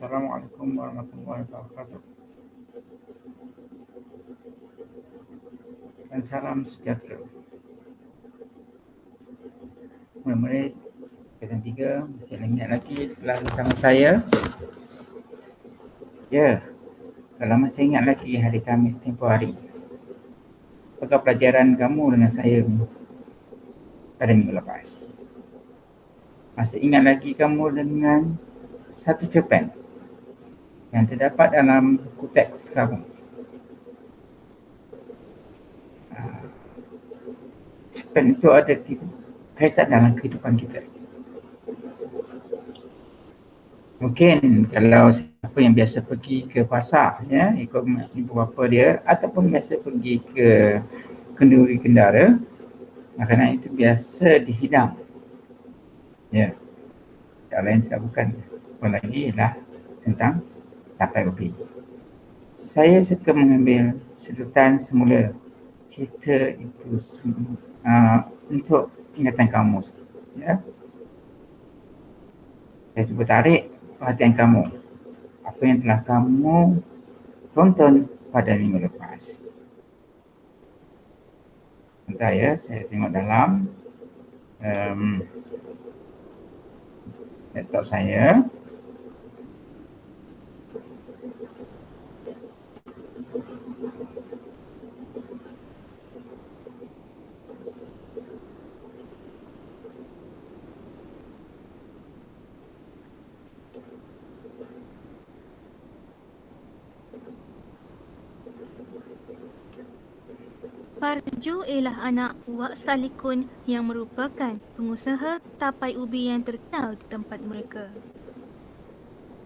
Assalamualaikum warahmatullahi wabarakatuh. Dan salam sejahtera. Murid-murid Tingkatan 3 masih ingat lagi setelah bersama saya. Ya, kalau masih ingat lagi hari Khamis tempoh hari. Apakah pelajaran kamu dengan saya pada minggu lepas? Masih ingat lagi kamu dengan satu cerpen yang terdapat dalam buku teks kamu? Cerpen itu ada kaitan dalam kehidupan kita. Mungkin kalau siapa yang biasa pergi ke pasar, ya, ikut ibu bapa dia, ataupun biasa pergi ke kenduri kendara, makanan itu biasa dihidang. Ya, tak lain tak bukan apa lagi ialah tentang tapai ubi. Saya suka mengambil sedutan semula cerita itu untuk ingatan kamus. Ya. Saya cuba tarik perhatian kamu. Apa yang telah kamu tonton pada minggu lepas. Sebentar ya, saya tengok dalam laptop saya. Parjo ialah anak Wak Salikun yang merupakan pengusaha tapai ubi yang terkenal di tempat mereka.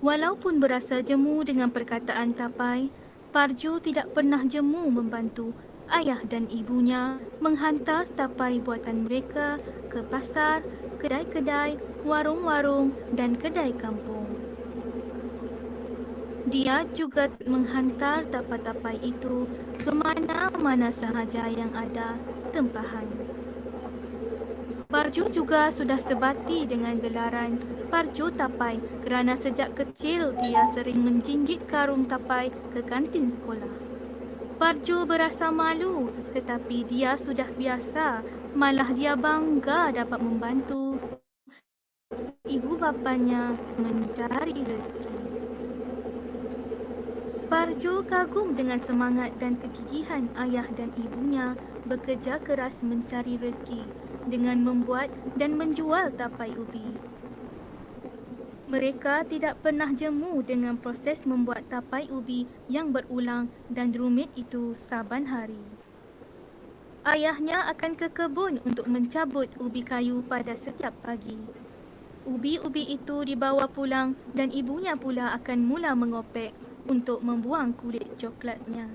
Walaupun berasa jemu dengan perkataan tapai, Parjo tidak pernah jemu membantu ayah dan ibunya menghantar tapai buatan mereka ke pasar, kedai-kedai, warung-warung dan kedai kampung. Dia juga menghantar tapai-tapai itu ke mana-mana sahaja yang ada tempahan. Parjo juga sudah sebati dengan gelaran Parjo Tapai kerana sejak kecil dia sering menjinjit karung tapai ke kantin sekolah. Parjo berasa malu tetapi dia sudah biasa, malah dia bangga dapat membantu ibu bapanya mencari rezeki. Parjo kagum dengan semangat dan kegigihan ayah dan ibunya bekerja keras mencari rezeki dengan membuat dan menjual tapai ubi. Mereka tidak pernah jemu dengan proses membuat tapai ubi yang berulang dan rumit itu saban hari. Ayahnya akan ke kebun untuk mencabut ubi kayu pada setiap pagi. Ubi-ubi itu dibawa pulang dan ibunya pula akan mula mengopek untuk membuang kulit coklatnya.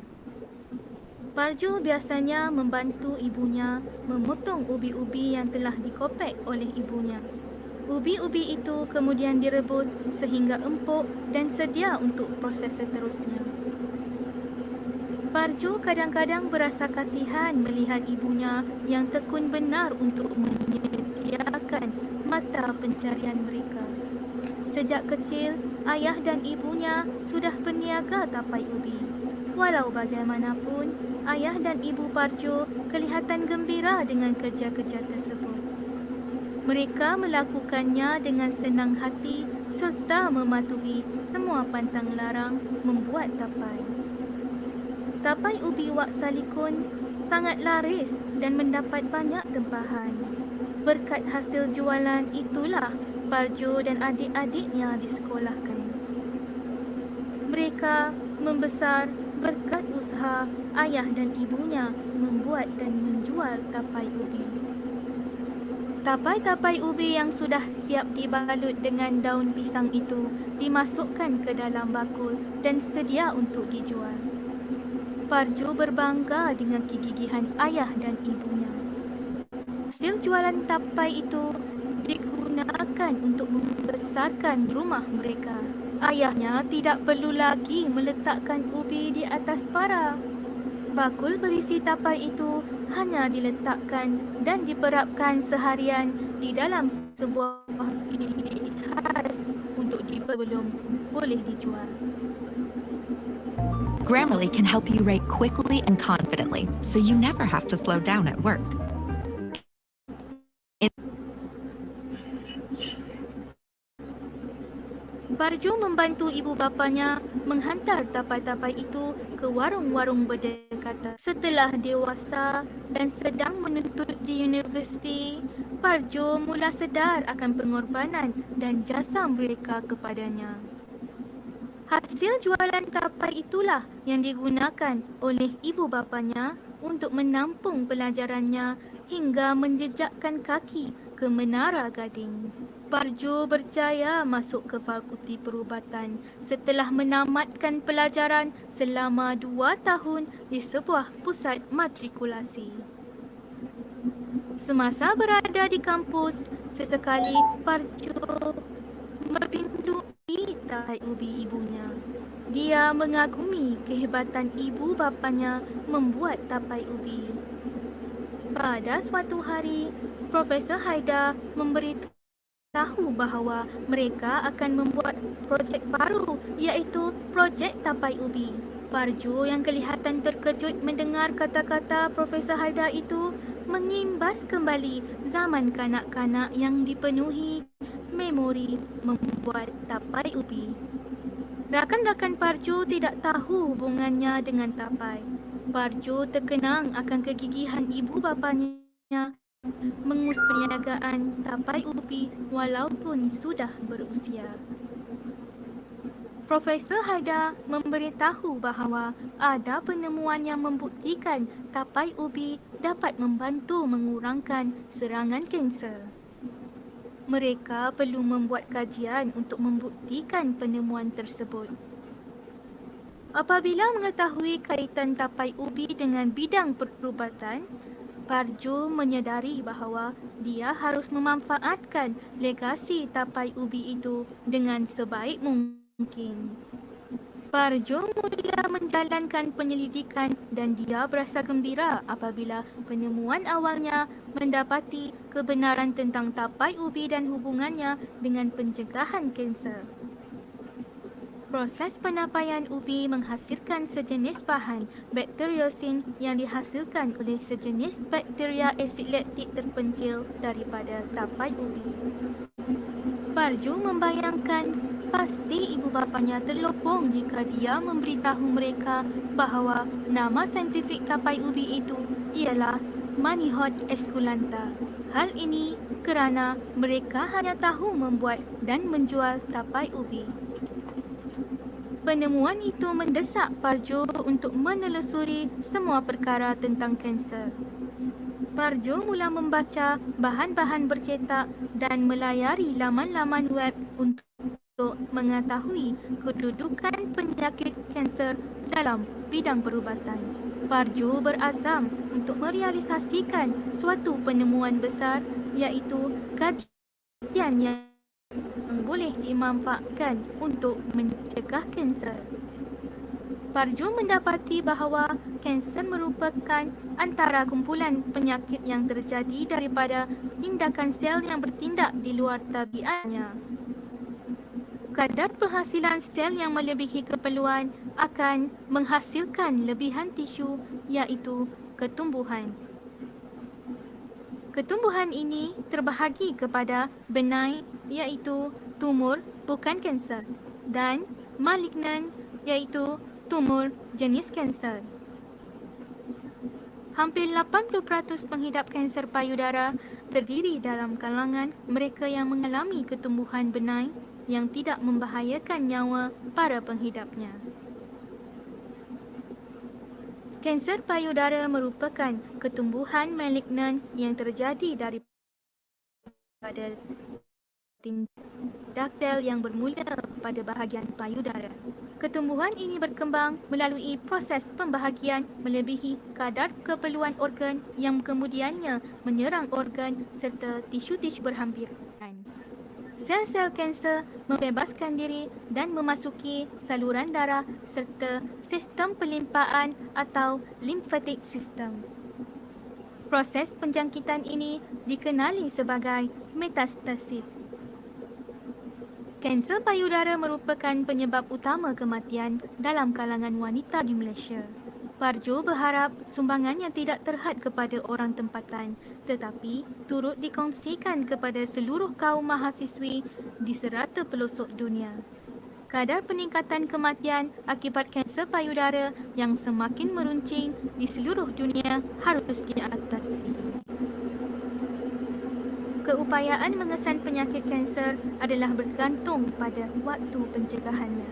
Parjo biasanya membantu ibunya memotong ubi-ubi yang telah dikopek oleh ibunya. Ubi-ubi itu kemudian direbus sehingga empuk dan sedia untuk proses seterusnya. Parjo kadang-kadang berasa kasihan melihat ibunya yang tekun benar untuk menyediakan mata pencarian mereka. Sejak kecil, ayah dan ibunya sudah berniaga tapai ubi. Walau bagaimanapun, ayah dan ibu Parjo kelihatan gembira dengan kerja-kerja tersebut. Mereka melakukannya dengan senang hati serta mematuhi semua pantang larang membuat tapai. Tapai ubi Wak Salikun sangat laris dan mendapat banyak tempahan. Berkat hasil jualan itulah Parjo dan adik-adiknya disekolahkan. Mereka membesar berkat usaha ayah dan ibunya membuat dan menjual tapai ubi. Tapai-tapai ubi yang sudah siap dibalut dengan daun pisang itu dimasukkan ke dalam bakul dan sedia untuk dijual. Parjo berbangga dengan kegigihan ayah dan ibunya. Hasil jualan tapai itu digunakan untuk membesarkan rumah mereka. Ayahnya tidak perlu lagi meletakkan ubi di atas para. Bakul berisi tapai itu hanya diletakkan dan diperapkan seharian di dalam sebuah bilik khas untuk sebelum boleh dijual. Grammarly can help you write quickly and confidently, so you never have to slow down at work. Parjo membantu ibu bapanya menghantar tapai-tapai itu ke warung-warung berdekatan. Setelah dewasa dan sedang menuntut di universiti, Parjo mula sedar akan pengorbanan dan jasa mereka kepadanya. Hasil jualan tapai itulah yang digunakan oleh ibu bapanya untuk menampung pelajarannya hingga menjejakkan kaki ke Menara Gading. Parjo berjaya masuk ke Fakulti Perubatan setelah menamatkan pelajaran selama 2 tahun di sebuah pusat matrikulasi. Semasa berada di kampus, sesekali Parjo merindui tapai ubi ibunya. Dia mengagumi kehebatan ibu bapanya membuat tapai ubi. Pada suatu hari, Profesor Haida memberitahu bahawa mereka akan membuat projek baru, iaitu projek tapai ubi. Parjo yang kelihatan terkejut mendengar kata-kata Profesor Haida itu mengimbas kembali zaman kanak-kanak yang dipenuhi memori membuat tapai ubi. Rakan-rakan Parjo tidak tahu hubungannya dengan tapai. Parjo terkenang akan kegigihan ibu bapanya mengurus perniagaan tapai ubi walaupun sudah berusia. Profesor Haida memberitahu bahawa ada penemuan yang membuktikan tapai ubi dapat membantu mengurangkan serangan kanser. Mereka perlu membuat kajian untuk membuktikan penemuan tersebut. Apabila mengetahui kaitan tapai ubi dengan bidang perubatan, Parjo menyedari bahawa dia harus memanfaatkan legasi tapai ubi itu dengan sebaik mungkin. Parjo mula menjalankan penyelidikan dan dia berasa gembira apabila penemuan awalnya mendapati kebenaran tentang tapai ubi dan hubungannya dengan pencegahan kanser. Proses penapaian ubi menghasilkan sejenis bahan bakteriosin yang dihasilkan oleh sejenis bakteria asid laktik terpencil daripada tapai ubi. Parjo membayangkan pasti ibu bapanya terlopong jika dia memberitahu mereka bahawa nama saintifik tapai ubi itu ialah Manihot esculenta. Hal ini kerana mereka hanya tahu membuat dan menjual tapai ubi. Penemuan itu mendesak Parjo untuk menelusuri semua perkara tentang kanser. Parjo mula membaca bahan-bahan bercetak dan melayari laman-laman web untuk mengetahui kedudukan penyakit kanser dalam bidang perubatan. Parjo berazam untuk merealisasikan suatu penemuan besar, iaitu kajian yang boleh dimanfaatkan untuk mencegah kanser. Parjo mendapati bahawa kanser merupakan antara kumpulan penyakit yang terjadi daripada tindakan sel yang bertindak di luar tabiatnya. Kadar penghasilan sel yang melebihi keperluan akan menghasilkan lebihan tisu, iaitu ketumbuhan. Ketumbuhan ini terbahagi kepada benign, iaitu tumor bukan kanser, dan malignan, iaitu tumor jenis kanser. Hampir 80% penghidap kanser payudara terdiri dalam kalangan mereka yang mengalami ketumbuhan benign yang tidak membahayakan nyawa para penghidapnya. Kanser payudara merupakan ketumbuhan malignan yang terjadi daripada daktil yang bermula pada bahagian payudara. Ketumbuhan ini berkembang melalui proses pembahagian melebihi kadar keperluan organ yang kemudiannya menyerang organ serta tisu-tisu berhampiran. Sel-sel kanser membebaskan diri dan memasuki saluran darah serta sistem pelimpaan atau lymphatic system. Proses penjangkitan ini dikenali sebagai metastasis. Kanser payudara merupakan penyebab utama kematian dalam kalangan wanita di Malaysia. Parjo berharap sumbangannya tidak terhad kepada orang tempatan tetapi turut dikongsikan kepada seluruh kaum mahasiswi di serata pelosok dunia. Kadar peningkatan kematian akibat kanser payudara yang semakin meruncing di seluruh dunia harus diatasi. Keupayaan mengesan penyakit kanser adalah bergantung pada waktu pencegahannya.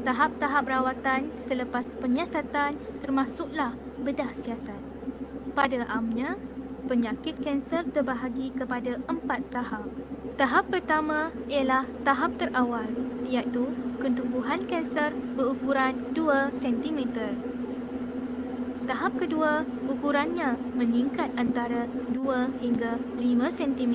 Tahap-tahap rawatan selepas penyiasatan termasuklah bedah siasat. Pada amnya, penyakit kanser terbahagi kepada 4 tahap. Tahap pertama ialah tahap terawal, iaitu ketumbuhan kanser berukuran 2 cm. Tahap kedua, ukurannya meningkat antara 2 hingga 5 cm.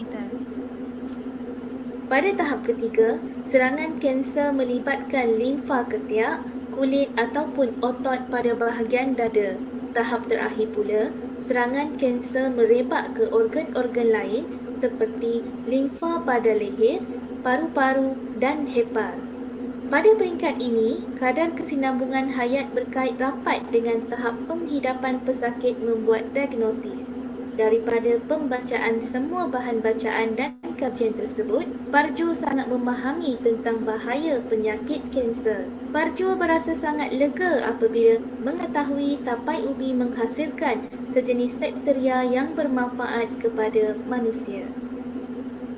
Pada tahap ketiga, serangan kanser melibatkan limfa ketiak, kulit ataupun otot pada bahagian dada. Tahap terakhir pula, serangan kanser merebak ke organ-organ lain seperti limfa pada leher, paru-paru dan hepar. Pada peringkat ini, kadar kesinambungan hayat berkait rapat dengan tahap penghidapan pesakit membuat diagnosis. Daripada pembacaan semua bahan bacaan dan kajian tersebut, Parjo sangat memahami tentang bahaya penyakit kanser. Parjo berasa sangat lega apabila mengetahui tapai ubi menghasilkan sejenis bakteria yang bermanfaat kepada manusia.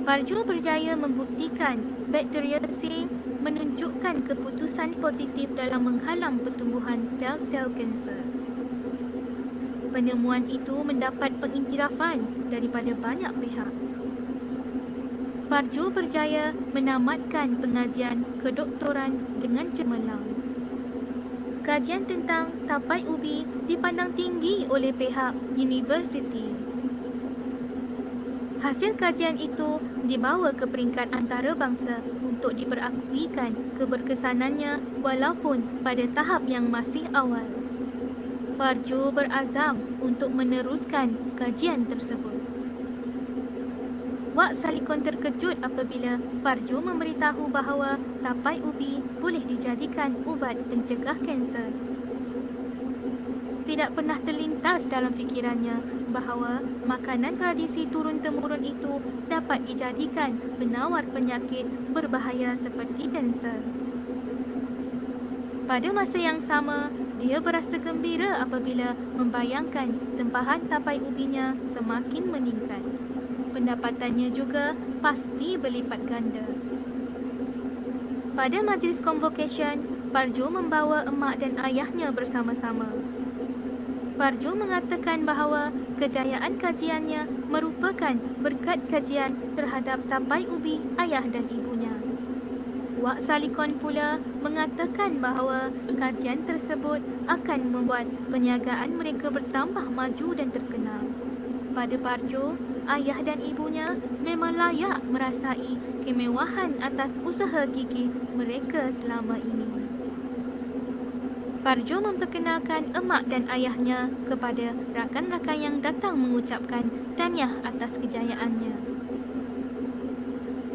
Parjo berjaya membuktikan bakteriasin menunjukkan keputusan positif dalam menghalang pertumbuhan sel-sel kanser. Penemuan itu mendapat pengiktirafan daripada banyak pihak. Parjo berjaya menamatkan pengajian kedoktoran dengan cemerlang. Kajian tentang tapai ubi dipandang tinggi oleh pihak universiti. Hasil kajian itu dibawa ke peringkat antarabangsa untuk diperakuikan keberkesanannya walaupun pada tahap yang masih awal. Parjo berazam untuk meneruskan kajian tersebut. Wak Salikon terkejut apabila Parjo memberitahu bahawa tapai ubi boleh dijadikan ubat pencegah kanser. Tidak pernah terlintas dalam fikirannya bahawa makanan tradisi turun-temurun itu dapat dijadikan penawar penyakit berbahaya seperti kanser. Pada masa yang sama, dia berasa gembira apabila membayangkan tempahan tapai ubinya semakin meningkat. Pendapatannya juga pasti berlipat ganda. Pada majlis convocation, Parjo membawa emak dan ayahnya bersama-sama. Parjo mengatakan bahawa kejayaan kajiannya merupakan berkat kajian terhadap tapai ubi ayah dan ibunya. Wak Salikon pula mengatakan bahawa kajian tersebut akan membuat perniagaan mereka bertambah maju dan terkenal. Pada Parjo, ayah dan ibunya memang layak merasai kemewahan atas usaha gigih mereka selama ini. Parjo memperkenalkan emak dan ayahnya kepada rakan-rakan yang datang mengucapkan tahniah atas kejayaannya.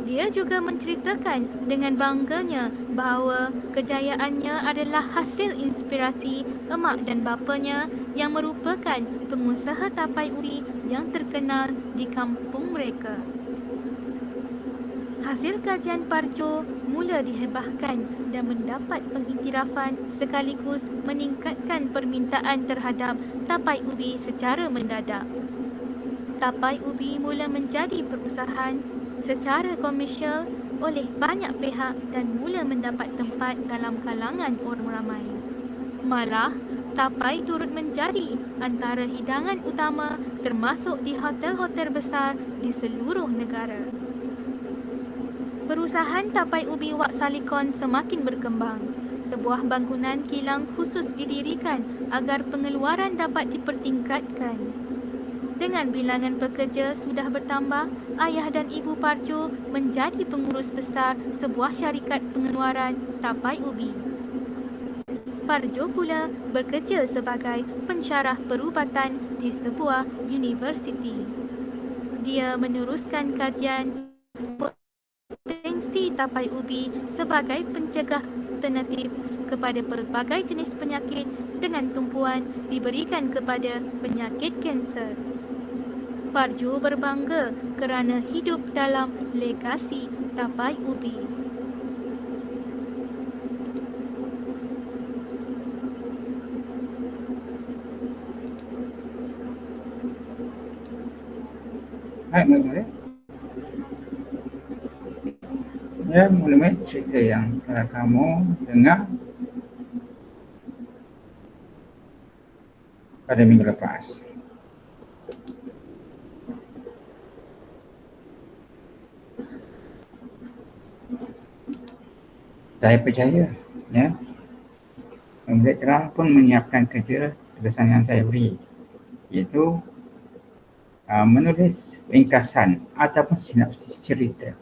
Dia juga menceritakan dengan bangganya bahawa kejayaannya adalah hasil inspirasi emak dan bapanya yang merupakan pengusaha tapai ubi yang terkenal di kampung mereka. Hasil kajian Parjo mula dihebahkan dan mendapat pengiktirafan sekaligus meningkatkan permintaan terhadap tapai ubi secara mendadak. Tapai ubi mula menjadi perusahaan secara komersial oleh banyak pihak dan mula mendapat tempat dalam kalangan orang ramai. Malah, tapai turut menjadi antara hidangan utama termasuk di hotel-hotel besar di seluruh negara. Perusahaan tapai ubi Wak Salikon semakin berkembang. Sebuah bangunan kilang khusus didirikan agar pengeluaran dapat dipertingkatkan. Dengan bilangan pekerja sudah bertambah, ayah dan ibu Parjo menjadi pengurus besar sebuah syarikat pengeluaran tapai ubi. Parjo pula bekerja sebagai pensyarah perubatan di sebuah universiti. Dia meneruskan kajian potensi fungsi tapai ubi sebagai pencegah alternatif kepada pelbagai jenis penyakit dengan tumpuan diberikan kepada penyakit kanser. Parju berbangga kerana hidup dalam legasi tapai ubi. Baik, mula-mula. Ya, mula-mula cerita yang telah kamu dengar pada minggu lepas. Saya percaya, ya, Murid Terang pun menyiapkan kerja tugasan yang saya beri, iaitu menulis ringkasan ataupun sinopsis cerita.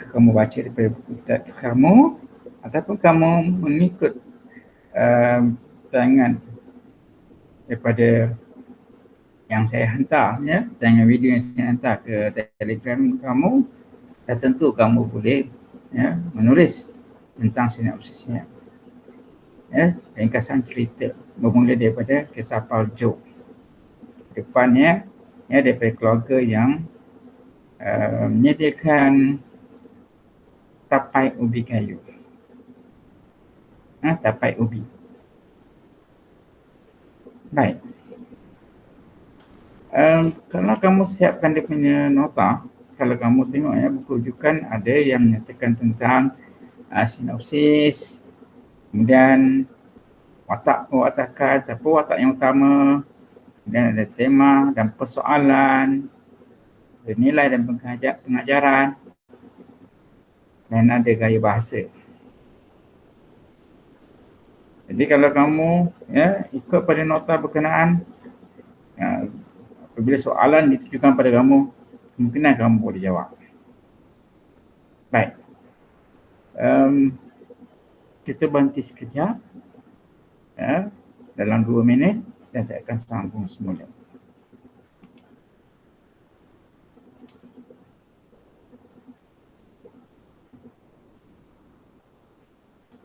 Kamu baca daripada buku teks kamu ataupun kamu mengikut tayangan daripada yang saya hantar, ya, tayangan video yang saya hantar ke Telegram kamu, dan tentu kamu boleh, ya, menulis tentang sinopsisnya. Ya, ringkasan cerita bermula daripada kisah Paljo. Depannya, ya, daripada keluarga yang menyediakan tapai ubi kayu. Tapai ubi. Baik. Kalau kamu siapkan dia punya nota, kalau kamu tengok, ya, buku rujukan ada yang menyatakan tentang sinopsis, kemudian watakan, siapa watak yang utama, kemudian ada tema dan persoalan, ada nilai dan pengajaran, dan ada gaya bahasa. Jadi kalau kamu, ya, ikut pada nota berkenaan, apabila soalan ditujukan pada kamu, kemungkinan kamu boleh jawab. Baik. Kita berhenti sekejap, ya, dalam 2 minit dan saya akan sambung semula.